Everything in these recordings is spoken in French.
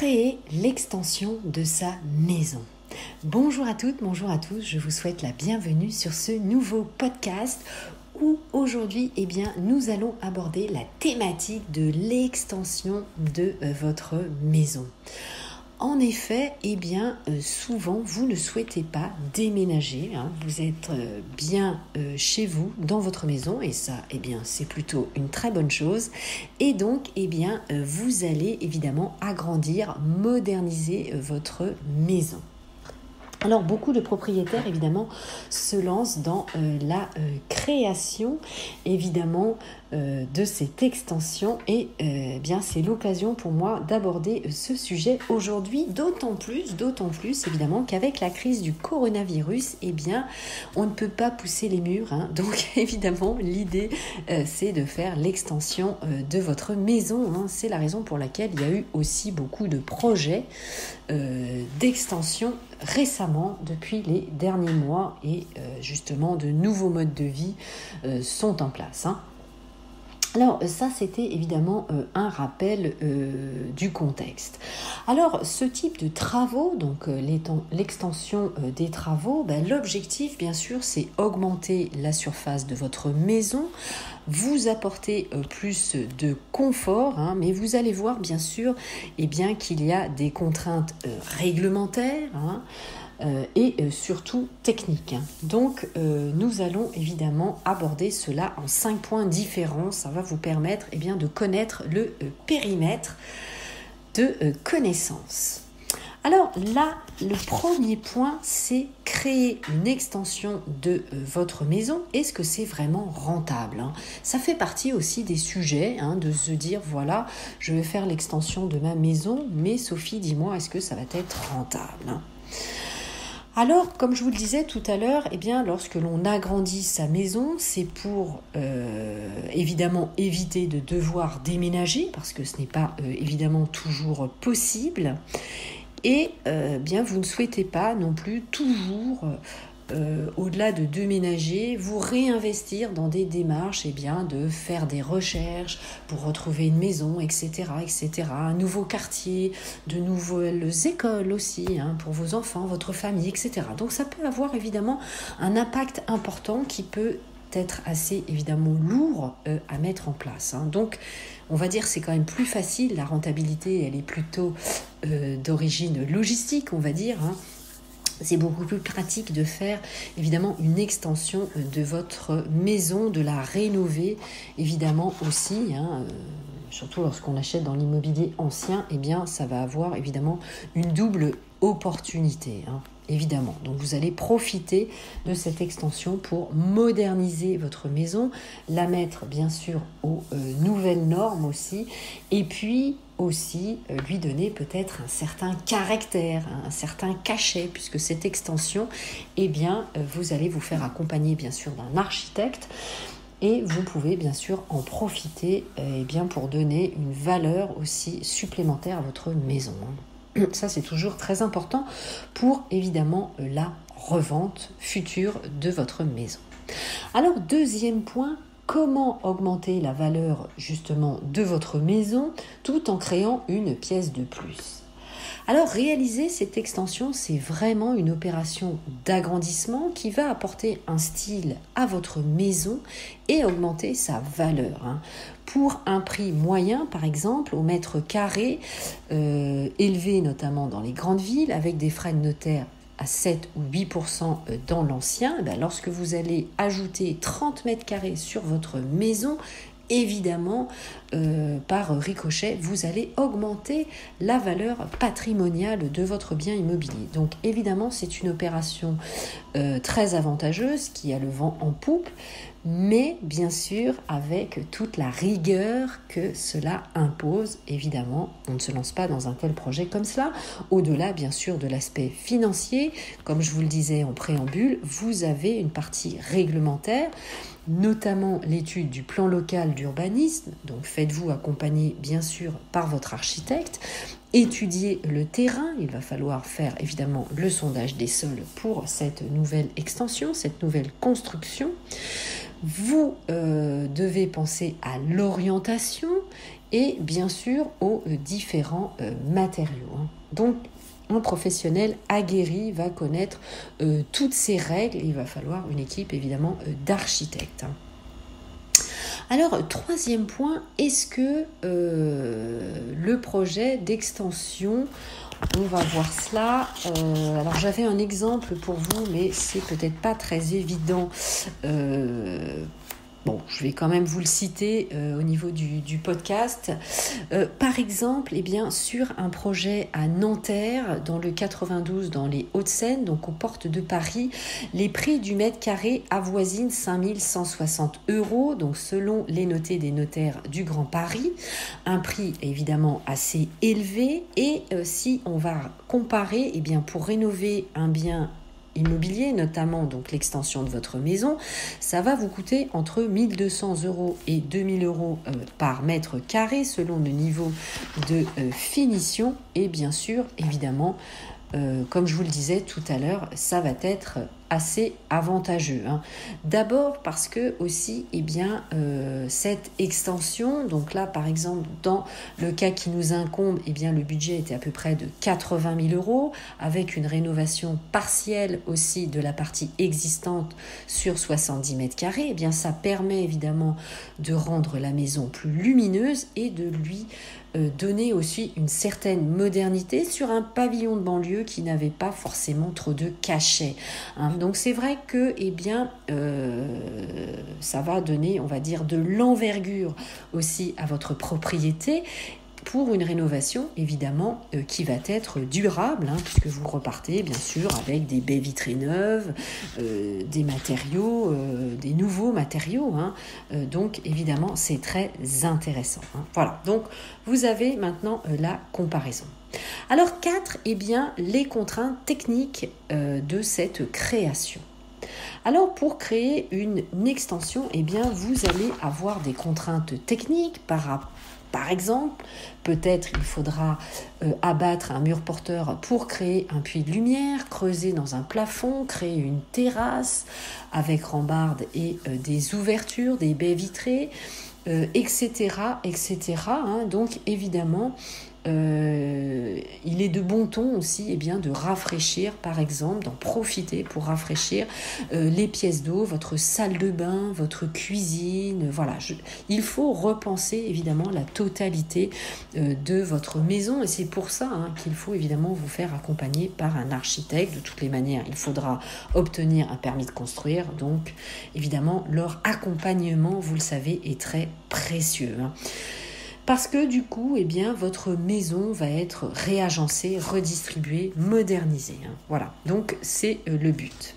créer l'extension de sa maison. Bonjour à toutes, bonjour à tous, je vous souhaite la bienvenue sur ce nouveau podcast où aujourd'hui nous allons aborder la thématique de l'extension de votre maison. En effet, souvent vous ne souhaitez pas déménager, vous êtes bien chez vous, dans votre maison, et ça, c'est plutôt une très bonne chose. Et donc, vous allez évidemment agrandir, moderniser votre maison. Alors, beaucoup de propriétaires, se lancent dans la création, de cette extension. Et c'est l'occasion pour moi d'aborder ce sujet aujourd'hui, d'autant plus, qu'avec la crise du coronavirus, on ne peut pas pousser les murs. Donc, l'idée, c'est de faire l'extension de votre maison. C'est la raison pour laquelle il y a eu aussi beaucoup de projets d'extension récemment, depuis les derniers mois, et de nouveaux modes de vie sont en place. Alors ça, c'était évidemment un rappel du contexte. Alors ce type de travaux, donc l'extension des travaux, l'objectif bien sûr c'est augmenter la surface de votre maison, vous apporter plus de confort, mais vous allez voir bien sûr qu'il y a des contraintes réglementaires, et surtout technique. Donc, nous allons évidemment aborder cela en 5 points différents. Ça va vous permettre de connaître le périmètre de connaissance. Alors là, le premier point, c'est créer une extension de votre maison. Est-ce que c'est vraiment rentable ? Ça fait partie aussi des sujets, de se dire, voilà, je vais faire l'extension de ma maison, mais Sophie, dis-moi, est-ce que ça va être rentable ? Alors, comme je vous le disais tout à l'heure, lorsque l'on agrandit sa maison, c'est pour évidemment éviter de devoir déménager, parce que ce n'est pas évidemment toujours possible. Et vous ne souhaitez pas non plus toujours, au-delà de déménager, vous réinvestir dans des démarches, de faire des recherches pour retrouver une maison, etc., un nouveau quartier, de nouvelles écoles aussi, pour vos enfants, votre famille, etc. Donc ça peut avoir évidemment un impact important qui peut être assez évidemment lourd à mettre en place. Donc on va dire que c'est quand même plus facile, la rentabilité elle est plutôt d'origine logistique, on va dire. C'est beaucoup plus pratique de faire évidemment une extension de votre maison, de la rénover évidemment aussi, surtout lorsqu'on achète dans l'immobilier ancien, ça va avoir évidemment une double opportunité. Évidemment. Donc vous allez profiter de cette extension pour moderniser votre maison, la mettre bien sûr aux nouvelles normes aussi, et puis aussi lui donner peut-être un certain caractère, un certain cachet, puisque cette extension, vous allez vous faire accompagner bien sûr d'un architecte, et vous pouvez bien sûr en profiter pour donner une valeur aussi supplémentaire à votre maison. Ça, c'est toujours très important pour, évidemment, la revente future de votre maison. Alors, deuxième point, comment augmenter la valeur, justement, de votre maison tout en créant une pièce de plus ? Alors, réaliser cette extension, c'est vraiment une opération d'agrandissement qui va apporter un style à votre maison et augmenter sa valeur. Pour un prix moyen, par exemple, au mètre carré, élevé notamment dans les grandes villes, avec des frais de notaire à 7 ou 8% dans l'ancien, lorsque vous allez ajouter 30 mètres carrés sur votre maison, évidemment, par ricochet, vous allez augmenter la valeur patrimoniale de votre bien immobilier. Donc, évidemment, c'est une opération très avantageuse qui a le vent en poupe, mais bien sûr avec toute la rigueur que cela impose. Évidemment, on ne se lance pas dans un tel projet comme cela. Au-delà, bien sûr, de l'aspect financier, comme je vous le disais en préambule, vous avez une partie réglementaire, notamment l'étude du plan local d'urbanisme. Donc faites-vous accompagner bien sûr par votre architecte, étudiez le terrain, il va falloir faire évidemment le sondage des sols pour cette nouvelle extension, cette nouvelle construction. Vous devez penser à l'orientation et bien sûr aux différents matériaux. Donc, un professionnel aguerri va connaître toutes ces règles. Il va falloir une équipe évidemment d'architectes. Alors, troisième point, est-ce que le projet d'extension, on va voir cela. Alors, j'avais un exemple pour vous, mais c'est peut-être pas très évident. Bon, je vais quand même vous le citer au niveau du podcast. Par exemple, sur un projet à Nanterre, dans le 92, dans les Hauts-de-Seine, donc aux portes de Paris, les prix du mètre carré avoisinent 5 160 €, donc selon les notés des notaires du Grand Paris. Un prix évidemment assez élevé. Et si on va comparer, pour rénover un bien immobilier, notamment donc l'extension de votre maison, ça va vous coûter entre 1 200 € et 2 000 € par mètre carré selon le niveau de finition. Et bien sûr, évidemment, comme je vous le disais tout à l'heure, ça va être assez avantageux. D'abord parce que aussi, cette extension, donc là par exemple dans le cas qui nous incombe, le budget était à peu près de 80 000 € avec une rénovation partielle aussi de la partie existante sur 70 mètres carrés. Ça permet évidemment de rendre la maison plus lumineuse et de lui donner aussi une certaine modernité sur un pavillon de banlieue qui n'avait pas forcément trop de cachet. Donc c'est vrai que ça va donner, on va dire, de l'envergure aussi à votre propriété pour une rénovation évidemment qui va être durable, puisque vous repartez bien sûr avec des baies vitrées neuves, des matériaux, des nouveaux matériaux. Donc évidemment c'est très intéressant. Voilà, donc vous avez maintenant la comparaison. Alors 4, les contraintes techniques de cette création. Alors pour créer une extension, vous allez avoir des contraintes techniques par exemple, peut-être il faudra abattre un mur porteur pour créer un puits de lumière, creuser dans un plafond, créer une terrasse avec rambarde et des ouvertures, des baies vitrées, etc. Donc évidemment, il est de bon ton aussi de rafraîchir, par exemple, d'en profiter pour rafraîchir les pièces d'eau, votre salle de bain, votre cuisine. Voilà, il faut repenser évidemment la totalité de votre maison et c'est pour ça qu'il faut évidemment vous faire accompagner par un architecte. De toutes les manières, il faudra obtenir un permis de construire, donc évidemment leur accompagnement, vous le savez, est très précieux. Parce que du coup, votre maison va être réagencée, redistribuée, modernisée. Voilà, donc c'est le but.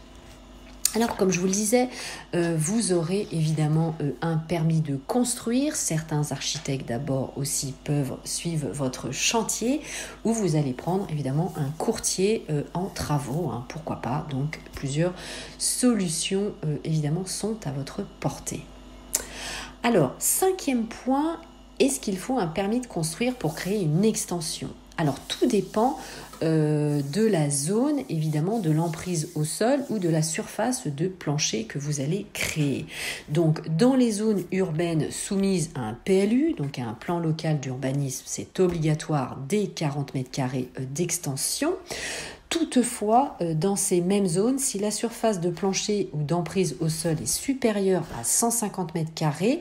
Alors, comme je vous le disais, vous aurez évidemment un permis de construire. Certains architectes d'abord aussi peuvent suivre votre chantier où vous allez prendre évidemment un courtier en travaux. Pourquoi pas? Donc, plusieurs solutions évidemment sont à votre portée. Alors, 5e point, est-ce qu'il faut un permis de construire pour créer une extension? Alors, tout dépend de la zone, évidemment, de l'emprise au sol ou de la surface de plancher que vous allez créer. Donc, dans les zones urbaines soumises à un PLU, donc à un plan local d'urbanisme, c'est obligatoire dès 40 mètres carrés d'extension. Toutefois, dans ces mêmes zones, si la surface de plancher ou d'emprise au sol est supérieure à 150 mètres carrés,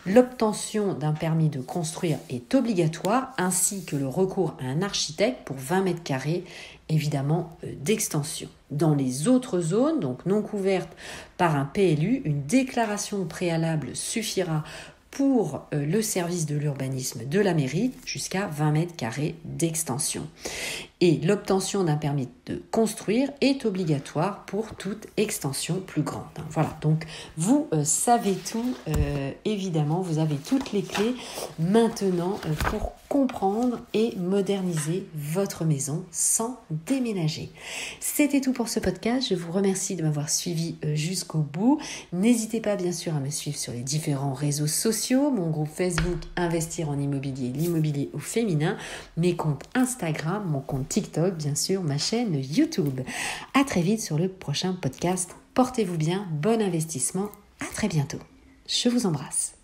l'obtention d'un permis de construire est obligatoire, ainsi que le recours à un architecte pour 20 mètres carrés, évidemment, d'extension. Dans les autres zones, donc non couvertes par un PLU, une déclaration préalable suffira pour le service de l'urbanisme de la mairie jusqu'à 20 mètres carrés d'extension. Et l'obtention d'un permis de construire est obligatoire pour toute extension plus grande. Voilà, donc vous savez tout, évidemment, vous avez toutes les clés maintenant pour comprendre et moderniser votre maison sans déménager. C'était tout pour ce podcast. Je vous remercie de m'avoir suivi jusqu'au bout. N'hésitez pas bien sûr à me suivre sur les différents réseaux sociaux, mon groupe Facebook Investir en immobilier, l'immobilier au féminin, mes comptes Instagram, mon compte TikTok, bien sûr, ma chaîne YouTube. À très vite sur le prochain podcast. Portez-vous bien, bon investissement À très bientôt. Je vous embrasse.